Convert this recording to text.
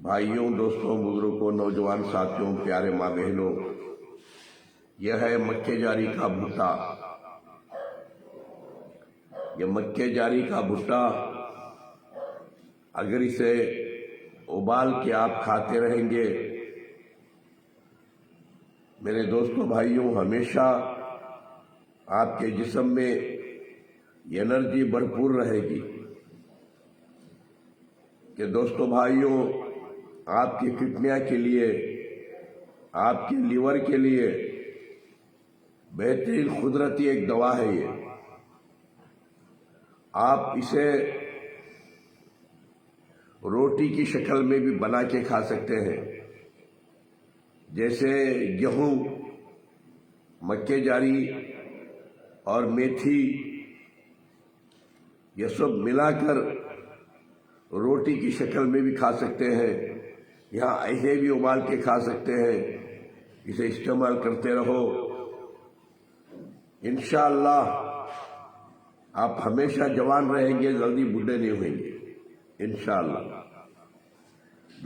भाइयों, दोस्तों, बुजुर्गों, नौजवान साथियों, प्यारे माँ बहनों, यह है मक्के जारी का भुट्टा। यह मक्के जारी का भुट्टा अगर इसे उबाल के आप खाते रहेंगे, मेरे दोस्तों भाइयों, हमेशा आपके जिस्म में एनर्जी भरपूर रहेगी। कि दोस्तों भाइयों, आपकी किडनियां के लिए, आपके लीवर के लिए बेहतरीन कुदरती एक दवा है ये। आप इसे रोटी की शक्ल में भी बना के खा सकते हैं। जैसे गेहूं, मक्के जारी और मेथी, ये सब मिलाकर रोटी की शक्ल में भी खा सकते हैं। यहाँ ऐसे भी उबाल के खा सकते हैं। इसे इस्तेमाल करते रहो, इंशाअल्लाह आप हमेशा जवान रहेंगे, जल्दी बूढ़े नहीं होंगे इंशाअल्लाह।